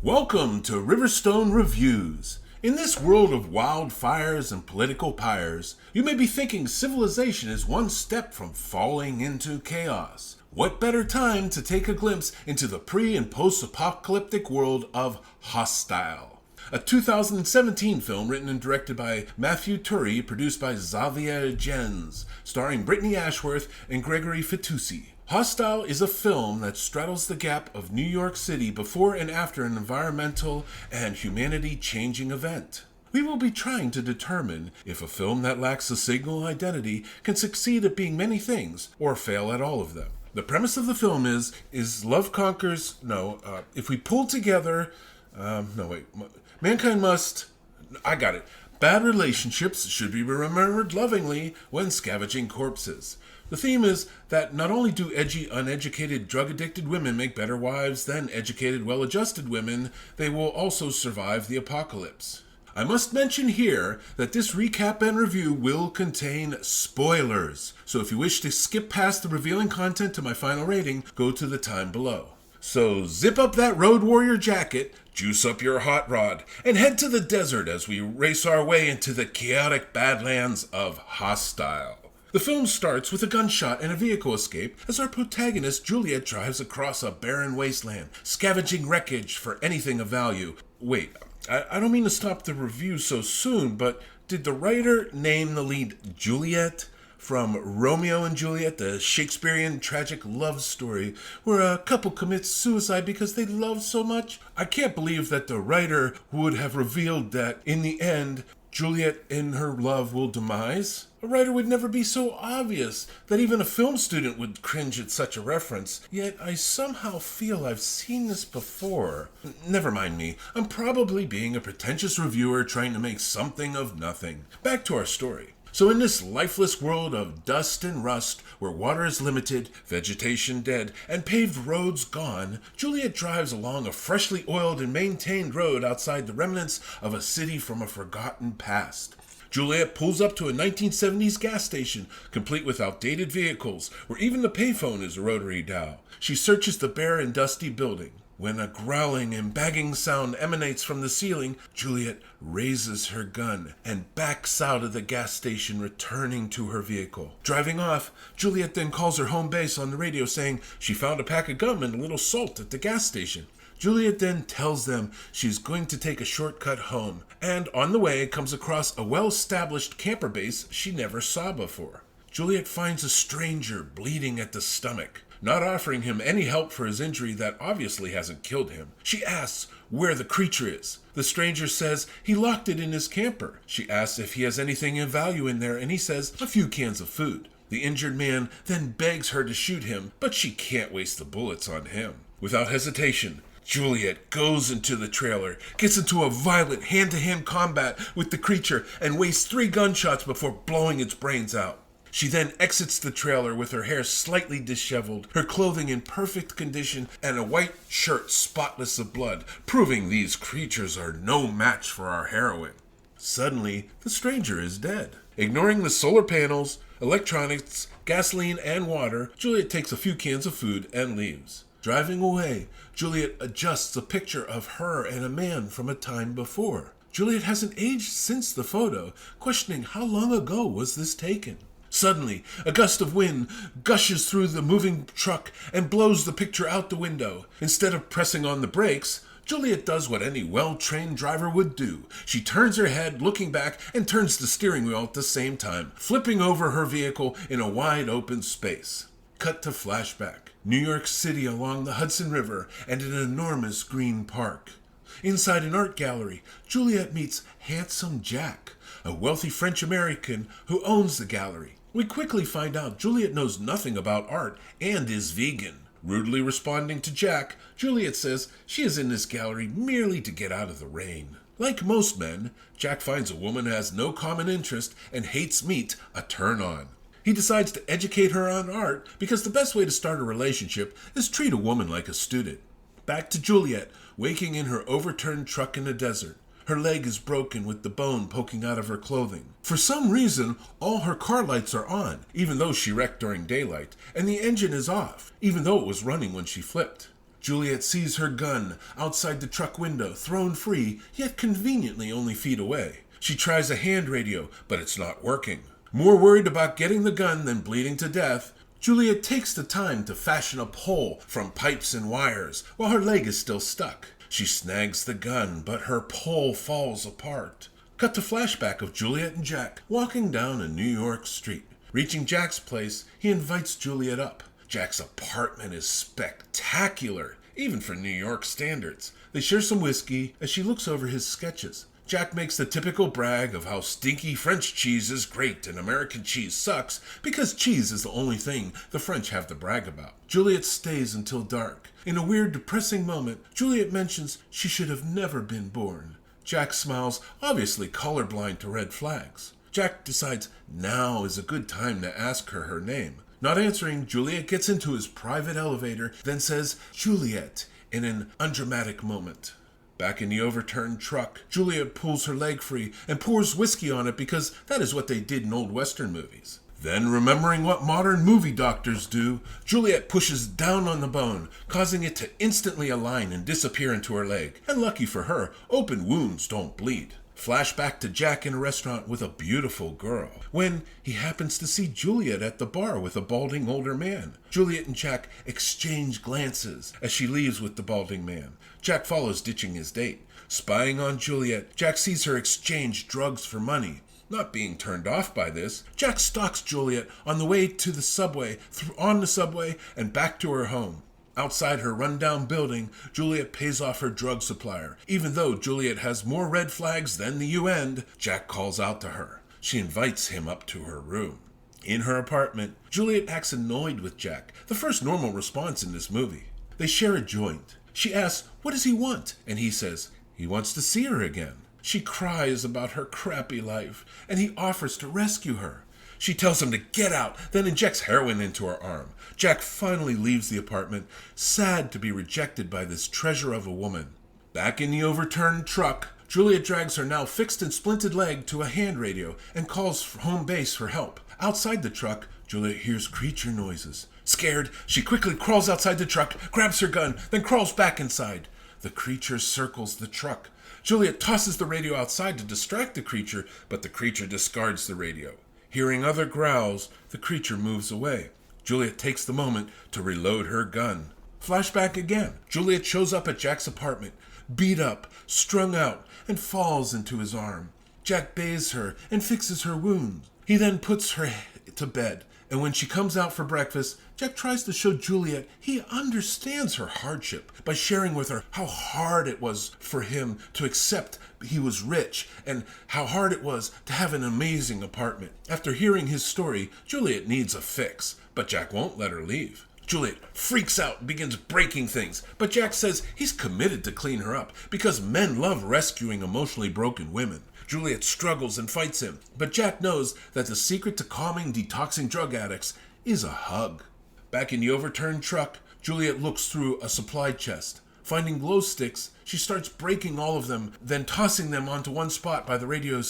Welcome to Riverstone Reviews. In this world of wildfires and political pyres, you may be thinking civilization is one step from falling into chaos. What better time to take a glimpse into the pre- and post-apocalyptic world of Hostile, a 2017 film written and directed by Mathieu Turi, produced by Xavier, starring Brittany Ashworth and Gregory Fitoussi. Hostile is a film that straddles the gap of New York City before and after an environmental and humanity-changing event. We will be trying to determine if a film that lacks a single identity can succeed at being many things or fail at all of them. The premise of the film is love conquers, if we pull together, mankind must, bad relationships should be remembered lovingly when scavenging corpses. The theme is that not only do edgy, uneducated, drug-addicted women make better wives than educated, well-adjusted women, they will also survive the apocalypse. I must mention here that this recap and review will contain spoilers, so if you wish to skip past the revealing content to my final rating, go to the time below. So zip up that Road Warrior jacket, juice up your hot rod, and head to the desert as we race our way into the chaotic badlands of Hostile. The film starts with a gunshot and a vehicle escape as our protagonist Juliet drives across a barren wasteland, scavenging wreckage for anything of value. Wait, I don't mean to stop the review so soon, but did the writer name the lead Juliet from Romeo and Juliet, the Shakespearean tragic love story where a couple commits suicide because they love so much? I can't believe that the writer would have revealed that in the end, Juliet and her love will demise. A writer would never be so obvious that even a film student would cringe at such a reference. Yet I somehow feel I've seen this before. Never mind me. I'm probably being a pretentious reviewer trying to make something of nothing. Back to our story. So in this lifeless world of dust and rust, where water is limited, vegetation dead, and paved roads gone, Juliet drives along a freshly oiled and maintained road outside the remnants of a city from a forgotten past. Juliet pulls up to a 1970s gas station, complete with outdated vehicles, where even the payphone is a rotary dial. She searches the bare and dusty building. When a growling and banging sound emanates from the ceiling, Juliet raises her gun and backs out of the gas station, returning to her vehicle. Driving off, Juliet then calls her home base on the radio saying she found a pack of gum and a little salt at the gas station. Juliet then tells them she's going to take a shortcut home, and on the way comes across a well-established camper base she never saw before. Juliet finds a stranger bleeding at the stomach. Not offering him any help for his injury that obviously hasn't killed him, she asks where the creature is. The stranger says he locked it in his camper. She asks if he has anything of value in there, and he says a few cans of food. The injured man then begs her to shoot him, but she can't waste the bullets on him. Without hesitation, Juliet goes into the trailer, gets into a violent hand-to-hand combat with the creature, and wastes 3 gunshots before blowing its brains out. She then exits the trailer with her hair slightly disheveled, her clothing in perfect condition, and a white shirt spotless of blood, proving these creatures are no match for our heroine. Suddenly, the stranger is dead. Ignoring the solar panels, electronics, gasoline, and water, Juliet takes a few cans of food and leaves. Driving away, Juliet adjusts a picture of her and a man from a time before. Juliet hasn't aged since the photo, questioning how long ago was this taken. Suddenly, a gust of wind gushes through the moving truck and blows the picture out the window. Instead of pressing on the brakes, Juliet does what any well-trained driver would do. She turns her head, looking back, and turns the steering wheel at the same time, flipping over her vehicle in a wide open space. Cut to flashback. New York City along the Hudson River and an enormous green park. Inside an art gallery, Juliet meets Handsome Jack, a wealthy French-American who owns the gallery. We quickly find out Juliet knows nothing about art and is vegan. Rudely responding to Jack, Juliet says she is in this gallery merely to get out of the rain. Like most men, Jack finds a woman who has no common interest and hates meat a turn-on. He decides to educate her on art because the best way to start a relationship is treat a woman like a student. Back to Juliet, waking in her overturned truck in the desert. Her leg is broken with the bone poking out of her clothing. For some reason, all her car lights are on, even though she wrecked during daylight, and the engine is off, even though it was running when she flipped. Juliet sees her gun outside the truck window, thrown free, yet conveniently only feet away. She tries a hand radio, but it's not working. More worried about getting the gun than bleeding to death, Juliet takes the time to fashion a pole from pipes and wires while her leg is still stuck. She snags the gun, but her pole falls apart. Cut to flashback of Juliet and Jack walking down a New York street. Reaching Jack's place, he invites Juliet up. Jack's apartment is spectacular, even for New York standards. They share some whiskey as she looks over his sketches. Jack makes the typical brag of how stinky French cheese is great and American cheese sucks because cheese is the only thing the French have to brag about. Juliet stays until dark. In a weird, depressing moment, Juliet mentions she should have never been born. Jack smiles, obviously colorblind to red flags. Jack decides now is a good time to ask her name. Not answering, Juliet gets into his private elevator, then says, "Juliet," in an undramatic moment. Back in the overturned truck, Juliet pulls her leg free and pours whiskey on it because that is what they did in old Western movies. Then, remembering what modern movie doctors do, Juliet pushes down on the bone, causing it to instantly align and disappear into her leg. And lucky for her, open wounds don't bleed. Flashback to Jack in a restaurant with a beautiful girl, when he happens to see Juliet at the bar with a balding older man. Juliet and Jack exchange glances as she leaves with the balding man. Jack follows, ditching his date. Spying on Juliet, Jack sees her exchange drugs for money. Not being turned off by this, Jack stalks Juliet on the way to the subway, on the subway, and back to her home. Outside her rundown building, Juliet pays off her drug supplier. Even though Juliet has more red flags than the UN, Jack calls out to her. She invites him up to her room. In her apartment, Juliet acts annoyed with Jack, the first normal response in this movie. They share a joint. She asks, what does he want? And he says, he wants to see her again. She cries about her crappy life, and he offers to rescue her. She tells him to get out, then injects heroin into her arm. Jack finally leaves the apartment, sad to be rejected by this treasure of a woman. Back in the overturned truck, Juliet drags her now fixed and splinted leg to a hand radio and calls home base for help. Outside the truck, Juliet hears creature noises. Scared, she quickly crawls outside the truck, grabs her gun, then crawls back inside. The creature circles the truck. Juliet tosses the radio outside to distract the creature, but the creature discards the radio. Hearing other growls, the creature moves away. Juliet takes the moment to reload her gun. Flashback again. Juliet shows up at Jack's apartment, beat up, strung out, and falls into his arm. Jack bathes her and fixes her wounds. He then puts her to bed, and when she comes out for breakfast, Jack tries to show Juliet he understands her hardship by sharing with her how hard it was for him to accept he was rich and how hard it was to have an amazing apartment. After hearing his story, Juliet needs a fix, but Jack won't let her leave. Juliet freaks out and begins breaking things, but Jack says he's committed to clean her up because men love rescuing emotionally broken women. Juliet struggles and fights him, but Jack knows that the secret to calming detoxing drug addicts is a hug. Back in the overturned truck, Juliet looks through a supply chest. Finding glow sticks, she starts breaking all of them, then tossing them onto one spot by the radio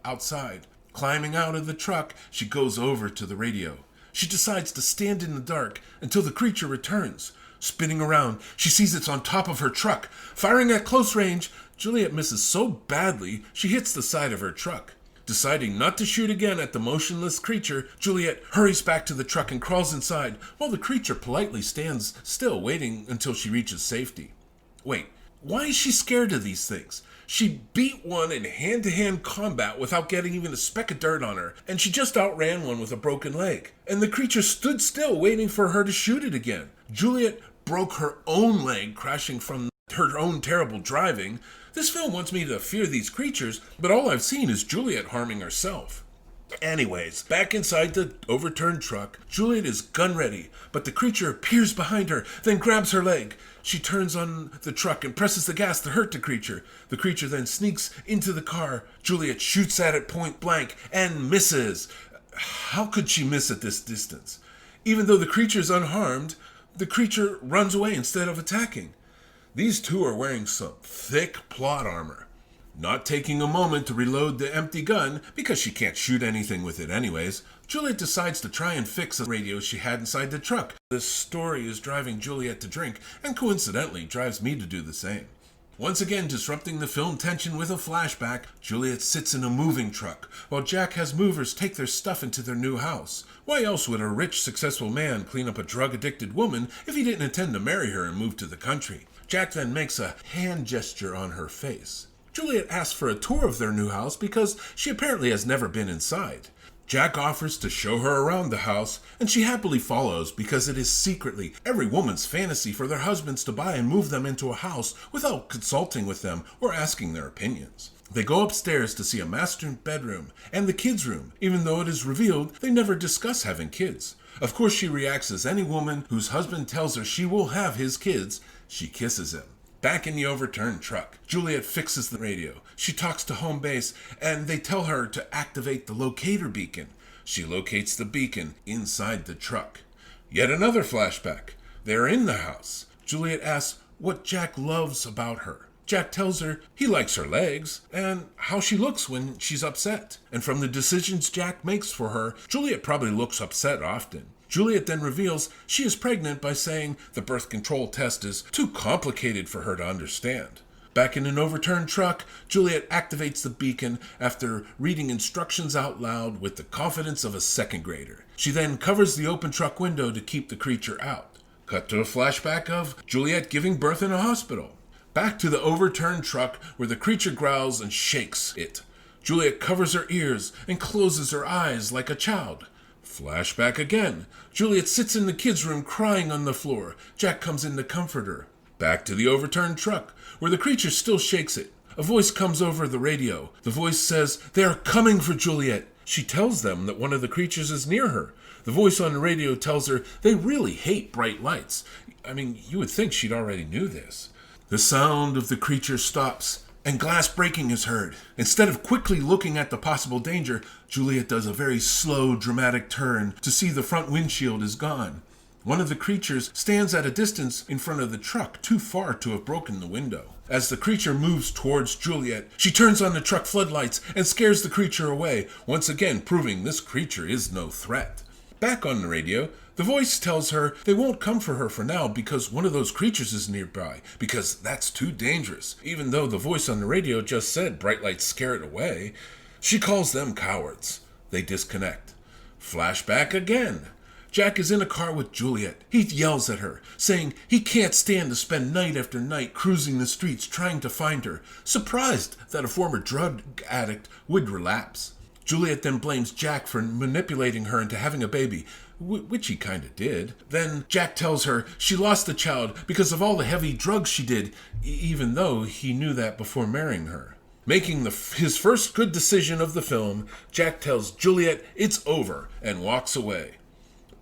outside. Climbing out of the truck, she goes over to the radio. She decides to stand in the dark until the creature returns. Spinning around, she sees it's on top of her truck. Firing at close range, Juliet misses so badly, she hits the side of her truck. Deciding not to shoot again at the motionless creature, Juliet hurries back to the truck and crawls inside, while the creature politely stands still, waiting until she reaches safety. Wait, why is she scared of these things? She beat one in hand-to-hand combat without getting even a speck of dirt on her, and she just outran one with a broken leg. And the creature stood still, waiting for her to shoot it again. Juliet broke her own leg, crashing from her own terrible driving. This film wants me to fear these creatures, but all I've seen is Juliet harming herself. Anyways, back inside the overturned truck, Juliet is gun ready, but the creature appears behind her, then grabs her leg. She turns on the truck and presses the gas to hurt the creature. The creature then sneaks into the car. Juliet shoots at it point blank and misses. How could she miss at this distance? Even though the creature is unharmed, the creature runs away instead of attacking. These two are wearing some thick plot armor. Not taking a moment to reload the empty gun, because she can't shoot anything with it anyways, Juliet decides to try and fix a radio she had inside the truck. This story is driving Juliet to drink, and coincidentally drives me to do the same. Once again disrupting the film tension with a flashback, Juliet sits in a moving truck, while Jack has movers take their stuff into their new house. Why else would a rich, successful man clean up a drug-addicted woman if he didn't intend to marry her and move to the country? Jack then makes a hand gesture on her face. Juliet asks for a tour of their new house because she apparently has never been inside. Jack offers to show her around the house, and she happily follows because it is secretly every woman's fantasy for their husbands to buy and move them into a house without consulting with them or asking their opinions. They go upstairs to see a master bedroom and the kids' room, even though it is revealed they never discuss having kids. Of course, she reacts as any woman whose husband tells her she will have his kids. She kisses him. Back in the overturned truck, Juliet fixes the radio. She talks to home base, and they tell her to activate the locator beacon. She locates the beacon inside the truck. Yet another flashback. They're in the house. Juliet asks what Jack loves about her. Jack tells her he likes her legs, and how she looks when she's upset. And from the decisions Jack makes for her, Juliet probably looks upset often. Juliet then reveals she is pregnant by saying the birth control test is too complicated for her to understand. Back in an overturned truck, Juliet activates the beacon after reading instructions out loud with the confidence of a second grader. She then covers the open truck window to keep the creature out. Cut to a flashback of Juliet giving birth in a hospital. Back to the overturned truck where the creature growls and shakes it. Juliet covers her ears and closes her eyes like a child. Flashback again. Juliet sits in the kids' room crying on the floor. Jack comes in to comfort her. Back to the overturned truck, where the creature still shakes it. A voice comes over the radio. The voice says, "They are coming for Juliet." She tells them that one of the creatures is near her. The voice on the radio tells her they really hate bright lights. I mean, you would think she'd already knew this. The sound of the creature stops, and glass breaking is heard. Instead of quickly looking at the possible danger, Juliet does a very slow, dramatic turn to see the front windshield is gone. One of the creatures stands at a distance in front of the truck, too far to have broken the window. As the creature moves towards Juliet, she turns on the truck floodlights and scares the creature away, once again proving this creature is no threat. Back on the radio, the voice tells her they won't come for her for now because one of those creatures is nearby, because that's too dangerous. Even though the voice on the radio just said bright lights scare it away, she calls them cowards. They disconnect. Flashback again. Jack is in a car with Juliet. He yells at her, saying he can't stand to spend night after night cruising the streets trying to find her, surprised that a former drug addict would relapse. Juliet then blames Jack for manipulating her into having a baby, which he kind of did. Then Jack tells her she lost the child because of all the heavy drugs she did, even though he knew that before marrying her. Making his first good decision of the film, Jack tells Juliet it's over and walks away.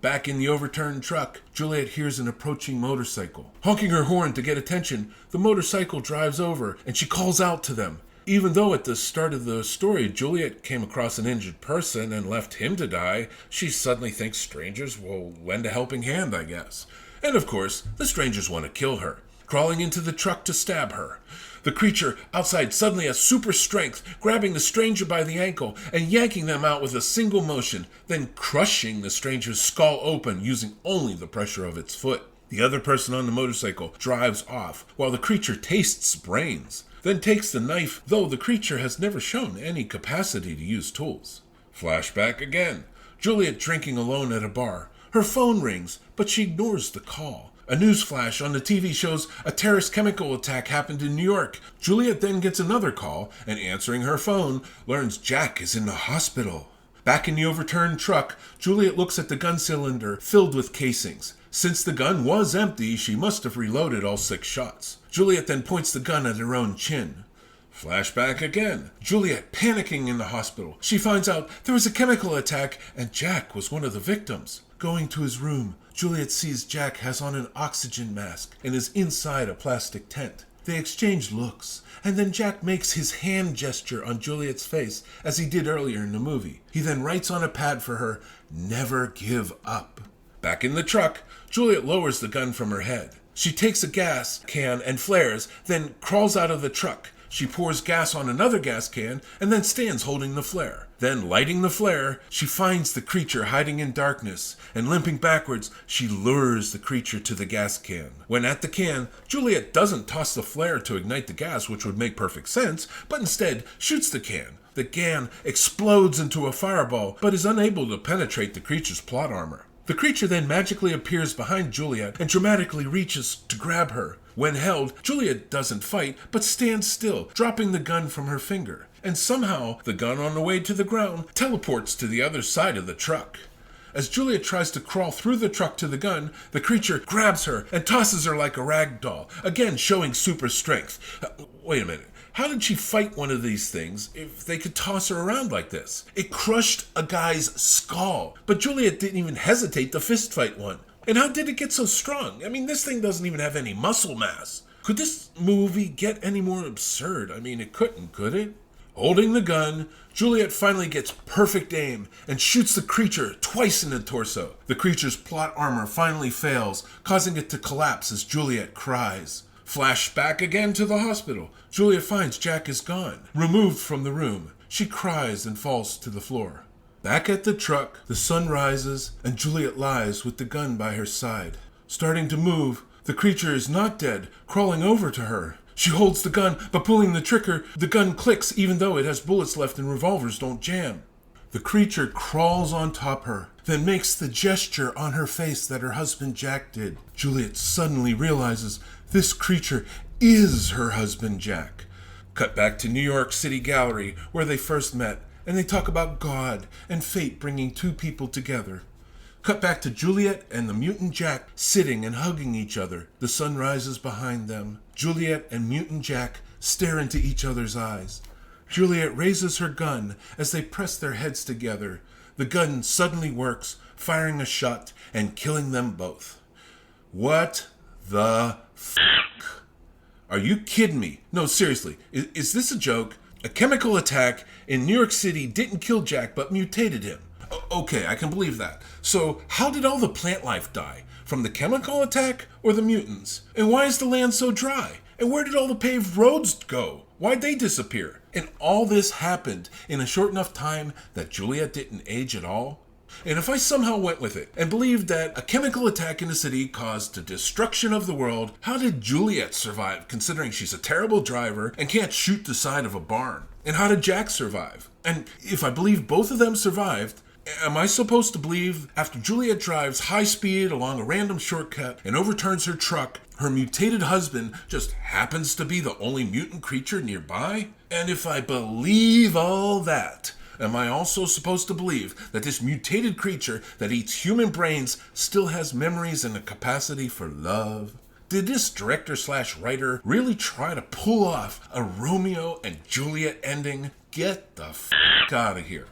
Back in the overturned truck, Juliet hears an approaching motorcycle. Honking her horn to get attention, the motorcycle drives over and she calls out to them. Even though at the start of the story, Juliet came across an injured person and left him to die, she suddenly thinks strangers will lend a helping hand, I guess. And of course, the strangers want to kill her, crawling into the truck to stab her. The creature outside suddenly has super strength, grabbing the stranger by the ankle and yanking them out with a single motion, then crushing the stranger's skull open using only the pressure of its foot. The other person on the motorcycle drives off, while the creature tastes brains, then takes the knife, though the creature has never shown any capacity to use tools. Flashback again. Juliet drinking alone at a bar. Her phone rings, but she ignores the call. A news flash on the TV shows a terrorist chemical attack happened in New York. Juliet then gets another call, and answering her phone, learns Jack is in the hospital. Back in the overturned truck, Juliet looks at the gun cylinder filled with casings. Since the gun was empty, she must have reloaded all 6 shots. Juliet then points the gun at her own chin. Flashback again. Juliet panicking in the hospital. She finds out there was a chemical attack and Jack was one of the victims. Going to his room, Juliet sees Jack has on an oxygen mask and is inside a plastic tent. They exchange looks, and then Jack makes his hand gesture on Juliet's face as he did earlier in the movie. He then writes on a pad for her, "Never give up." Back in the truck, Juliet lowers the gun from her head. She takes a gas can and flares, then crawls out of the truck. She pours gas on another gas can and then stands holding the flare. Then, lighting the flare, she finds the creature hiding in darkness, and limping backwards, she lures the creature to the gas can. When at the can, Juliet doesn't toss the flare to ignite the gas, which would make perfect sense, but instead shoots the can. The can explodes into a fireball, but is unable to penetrate the creature's plot armor. The creature then magically appears behind Juliet and dramatically reaches to grab her. When held, Juliet doesn't fight, but stands still, dropping the gun from her finger. And somehow, the gun on the way to the ground teleports to the other side of the truck. As Juliet tries to crawl through the truck to the gun, the creature grabs her and tosses her like a rag doll, again showing super strength. Wait a minute. How did she fight one of these things if they could toss her around like this? It crushed a guy's skull, but Juliet didn't even hesitate to fist fight one. And how did it get so strong? I mean, this thing doesn't even have any muscle mass. Could this movie get any more absurd? I mean, it couldn't, could it? Holding the gun, Juliet finally gets perfect aim and shoots the creature twice in the torso. The creature's plot armor finally fails, causing it to collapse as Juliet cries. Flash back again to the hospital. Juliet finds Jack is gone, removed from the room. She cries and falls to the floor. Back at the truck, the sun rises and Juliet lies with the gun by her side. Starting to move, the creature is not dead, crawling over to her. She holds the gun, but pulling the trigger, the gun clicks even though it has bullets left and revolvers don't jam. The creature crawls on top her, then makes the gesture on her face that her husband Jack did. Juliet suddenly realizes this creature is her husband Jack. Cut back to New York City Gallery, where they first met, and they talk about God and fate bringing two people together. Cut back to Juliet and the mutant Jack sitting and hugging each other. The sun rises behind them. Juliet and mutant Jack stare into each other's eyes. Juliet raises her gun as they press their heads together. The gun suddenly works, firing a shot and killing them both. What the f***? Are you kidding me? No, seriously, is this a joke? A chemical attack in New York City didn't kill Jack but mutated him. Okay, I can believe that. So how did all the plant life die? From the chemical attack or the mutants? And why is the land so dry? And where did all the paved roads go? Why'd they disappear? And all this happened in a short enough time that Juliet didn't age at all? And if I somehow went with it and believed that a chemical attack in the city caused the destruction of the world, how did Juliet survive considering she's a terrible driver and can't shoot the side of a barn? And how did Jack survive? And if I believe both of them survived, am I supposed to believe after Juliet drives high speed along a random shortcut and overturns her truck, her mutated husband just happens to be the only mutant creature nearby? And if I believe all that, am I also supposed to believe that this mutated creature that eats human brains still has memories and a capacity for love? Did this director/writer really try to pull off a Romeo and Juliet ending? Get the f*** out of here.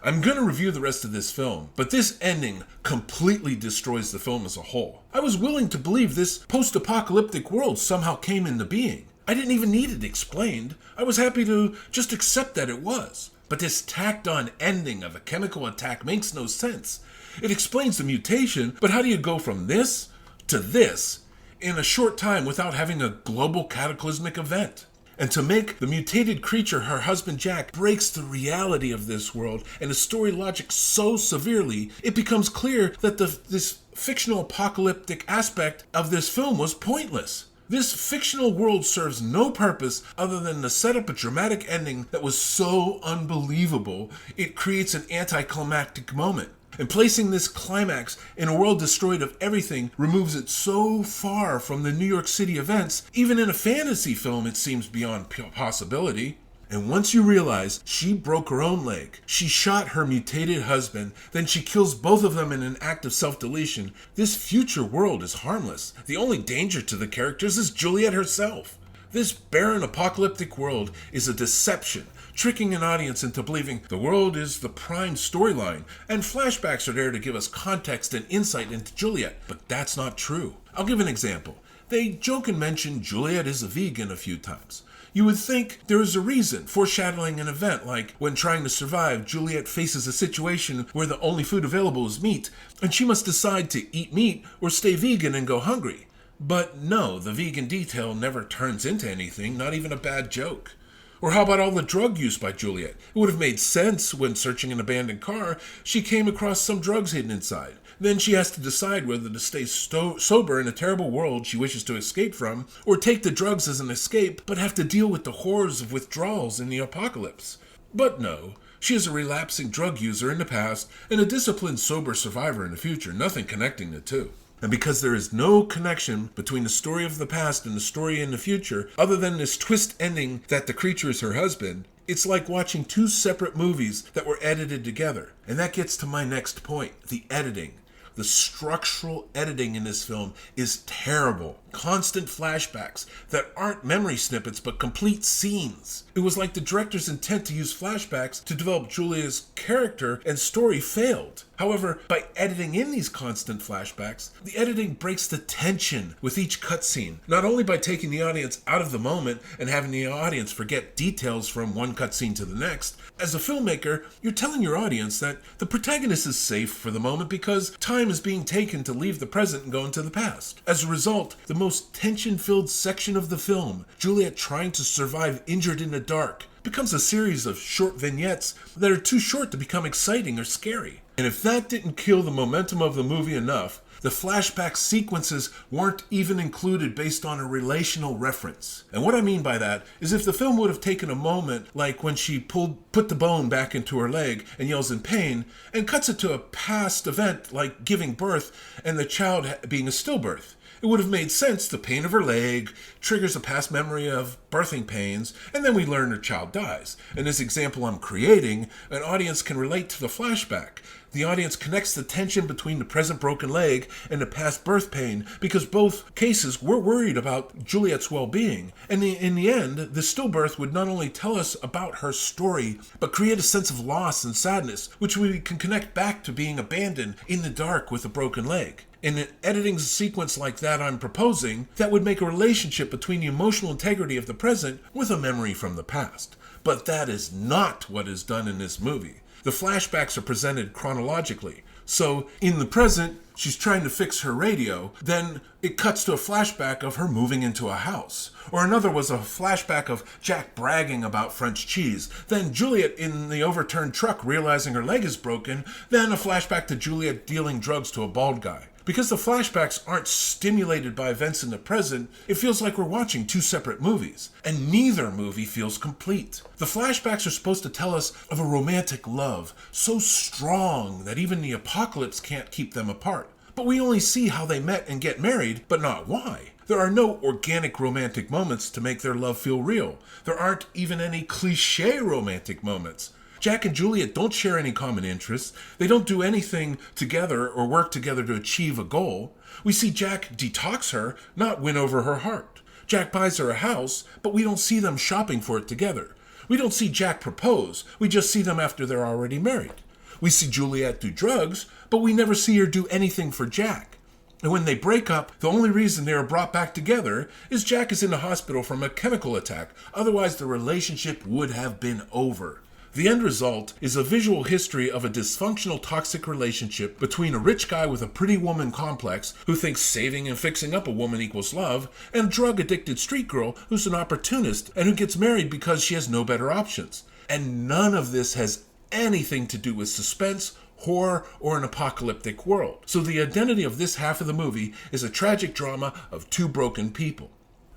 I'm going to review the rest of this film, but this ending completely destroys the film as a whole. I was willing to believe this post-apocalyptic world somehow came into being. I didn't even need it explained. I was happy to just accept that it was. But this tacked-on ending of a chemical attack makes no sense. It explains the mutation, but how do you go from this to this in a short time without having a global cataclysmic event? And to make the mutated creature her husband Jack breaks the reality of this world and the story logic so severely, it becomes clear that this fictional apocalyptic aspect of this film was pointless. This fictional world serves no purpose other than to set up a dramatic ending that was so unbelievable, it creates an anticlimactic moment. And placing this climax in a world destroyed of everything removes it so far from the New York City events, even in a fantasy film it seems beyond possibility. And once you realize she broke her own leg, she shot her mutated husband, then she kills both of them in an act of self-deletion, this future world is harmless. The only danger to the characters is Juliet herself. This barren apocalyptic world is a deception, tricking an audience into believing the world is the prime storyline, and flashbacks are there to give us context and insight into Juliet, but that's not true. I'll give an example. They joke and mention Juliet is a vegan a few times. You would think there is a reason, foreshadowing an event like when trying to survive, Juliet faces a situation where the only food available is meat, and she must decide to eat meat or stay vegan and go hungry. But no, the vegan detail never turns into anything, not even a bad joke. Or how about all the drug use by Juliet? It would have made sense when searching an abandoned car, she came across some drugs hidden inside. Then she has to decide whether to stay sober in a terrible world she wishes to escape from, or take the drugs as an escape, but have to deal with the horrors of withdrawals in the apocalypse. But no, she is a relapsing drug user in the past and a disciplined sober survivor in the future, nothing connecting the two. And because there is no connection between the story of the past and the story in the future, other than this twist ending that the creature is her husband, it's like watching two separate movies that were edited together. And that gets to my next point, the editing. The structural editing in this film is terrible. Constant flashbacks that aren't memory snippets but complete scenes. It was like the director's intent to use flashbacks to develop Julia's character and story failed. However, by editing in these constant flashbacks, the editing breaks the tension with each cutscene, not only by taking the audience out of the moment and having the audience forget details from one cutscene to the next. As a filmmaker, you're telling your audience that the protagonist is safe for the moment because time is being taken to leave the present and go into the past. As a result, the most tension-filled section of the film, Juliet trying to survive injured in the dark, becomes a series of short vignettes that are too short to become exciting or scary. And if that didn't kill the momentum of the movie enough, the flashback sequences weren't even included based on a relational reference. And what I mean by that is if the film would have taken a moment like when she put the bone back into her leg and yells in pain, and cuts it to a past event like giving birth and the child being a stillbirth, it would have made sense. The pain of her leg triggers a past memory of birthing pains, and then we learn her child dies. In this example I'm creating, an audience can relate to the flashback. The audience connects the tension between the present broken leg and the past birth pain because both cases were worried about Juliet's well-being. And in the end, the stillbirth would not only tell us about her story, but create a sense of loss and sadness, which we can connect back to being abandoned in the dark with a broken leg. In an editing sequence like that I'm proposing, that would make a relationship between the emotional integrity of the present with a memory from the past. But that is not what is done in this movie. The flashbacks are presented chronologically. So in the present, she's trying to fix her radio, then it cuts to a flashback of her moving into a house. Or another was a flashback of Jack bragging about French cheese, then Juliet in the overturned truck realizing her leg is broken, then a flashback to Juliet dealing drugs to a bald guy. Because the flashbacks aren't stimulated by events in the present, it feels like we're watching two separate movies, and neither movie feels complete. The flashbacks are supposed to tell us of a romantic love, so strong that even the apocalypse can't keep them apart. But we only see how they met and get married, but not why. There are no organic romantic moments to make their love feel real. There aren't even any cliché romantic moments. Jack and Juliet don't share any common interests. They don't do anything together or work together to achieve a goal. We see Jack detox her, not win over her heart. Jack buys her a house, but we don't see them shopping for it together. We don't see Jack propose. We just see them after they're already married. We see Juliet do drugs, but we never see her do anything for Jack. And when they break up, the only reason they are brought back together is Jack is in the hospital from a chemical attack. Otherwise, the relationship would have been over. The end result is a visual history of a dysfunctional toxic relationship between a rich guy with a pretty woman complex who thinks saving and fixing up a woman equals love, and a drug-addicted street girl who's an opportunist and who gets married because she has no better options. And none of this has anything to do with suspense, horror, or an apocalyptic world. So the identity of this half of the movie is a tragic drama of two broken people.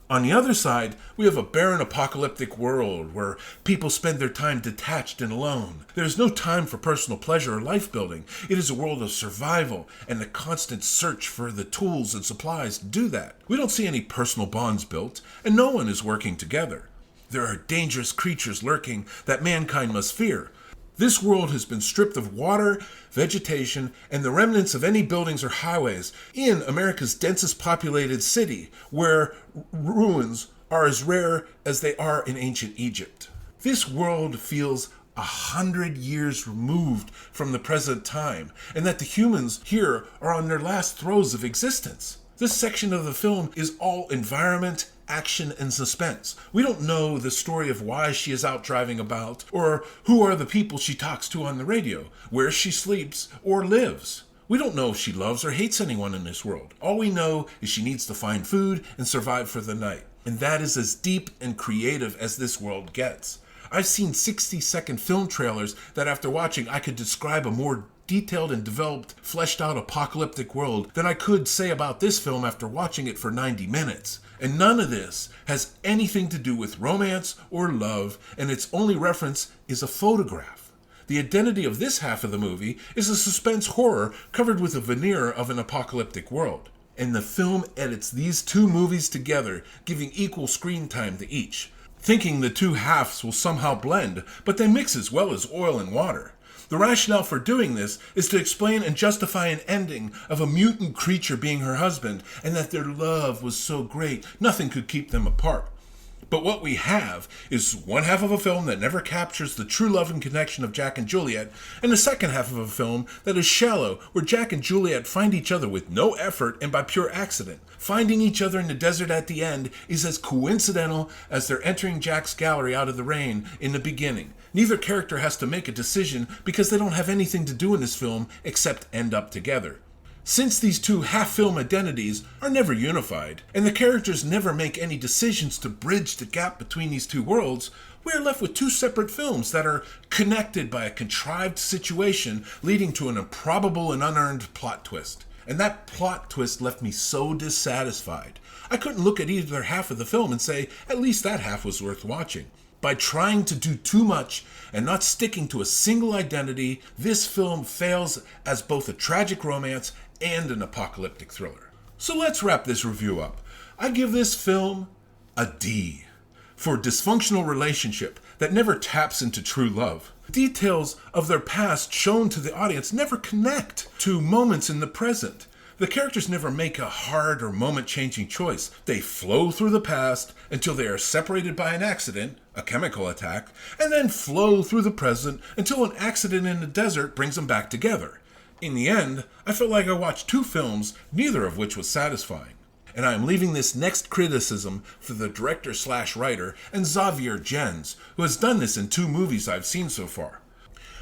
On the other side, we have a barren apocalyptic world where people spend their time detached and alone. There is no time for personal pleasure or life building. It is a world of survival and the constant search for the tools and supplies to do that. We don't see any personal bonds built, and no one is working together. There are dangerous creatures lurking that mankind must fear. This world has been stripped of water, vegetation, and the remnants of any buildings or highways in America's densest populated city, where ruins are as rare as they are in ancient Egypt. This world feels 100 years removed from the present time, and that the humans here are on their last throes of existence. This section of the film is all environment, action, and suspense. We don't know the story of why she is out driving about, or who are the people she talks to on the radio, where she sleeps or lives. We don't know if she loves or hates anyone in this world. All we know is she needs to find food and survive for the night. And that is as deep and creative as this world gets. I've seen 60-second film trailers that after watching I could describe a more detailed and developed, fleshed out apocalyptic world than I could say about this film after watching it for 90 minutes. And none of this has anything to do with romance or love, and its only reference is a photograph. The identity of this half of the movie is a suspense horror covered with a veneer of an apocalyptic world. And the film edits these two movies together, giving equal screen time to each, thinking the two halves will somehow blend, but they mix as well as oil and water. The rationale for doing this is to explain and justify an ending of a mutant creature being her husband, and that their love was so great, nothing could keep them apart. But what we have is one half of a film that never captures the true love and connection of Jack and Juliet, and the second half of a film that is shallow, where Jack and Juliet find each other with no effort and by pure accident. Finding each other in the desert at the end is as coincidental as they're entering Jack's gallery out of the rain in the beginning. Neither character has to make a decision because they don't have anything to do in this film except end up together. Since these two half-film identities are never unified, and the characters never make any decisions to bridge the gap between these two worlds, we are left with two separate films that are connected by a contrived situation leading to an improbable and unearned plot twist. And that plot twist left me so dissatisfied. I couldn't look at either half of the film and say, at least that half was worth watching. By trying to do too much and not sticking to a single identity, this film fails as both a tragic romance and an apocalyptic thriller. So let's wrap this review up. I give this film a D for dysfunctional relationship that never taps into true love. Details of their past shown to the audience never connect to moments in the present. The characters never make a hard or moment-changing choice. They flow through the past until they are separated by an accident, a chemical attack, and then flow through the present until an accident in the desert brings them back together. In the end, I felt like I watched two films, neither of which was satisfying. And I am leaving this next criticism for the director/writer and Xavier, who has done this in two movies I've seen so far.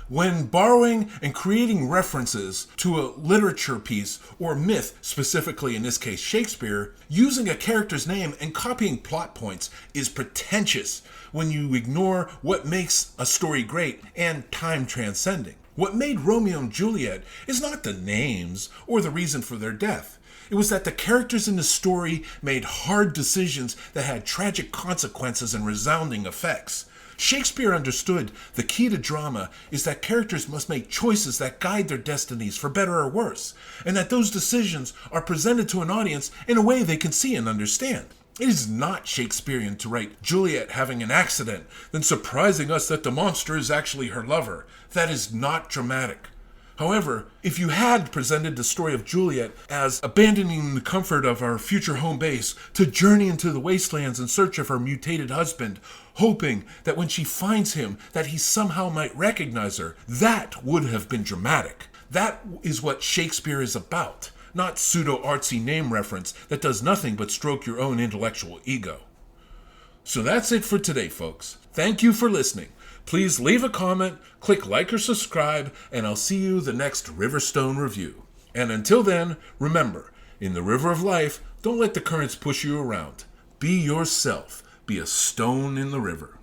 When borrowing and creating references to a literature piece or myth, specifically in this case Shakespeare, using a character's name and copying plot points is pretentious when you ignore what makes a story great and time transcending. What made Romeo and Juliet is not the names or the reason for their death. It was that the characters in the story made hard decisions that had tragic consequences and resounding effects. Shakespeare understood the key to drama is that characters must make choices that guide their destinies for better or worse, and that those decisions are presented to an audience in a way they can see and understand. It is not Shakespearean to write Juliet having an accident, then surprising us that the monster is actually her lover. That is not dramatic. However, if you had presented the story of Juliet as abandoning the comfort of our future home base to journey into the wastelands in search of her mutated husband, hoping that when she finds him that he somehow might recognize her, that would have been dramatic. That is what Shakespeare is about, not pseudo-artsy name reference that does nothing but stroke your own intellectual ego. So that's it for today, folks. Thank you for listening. Please leave a comment, click like or subscribe, and I'll see you the next Riverstone review. And until then, remember, in the river of life, don't let the currents push you around. Be yourself. Be a stone in the river.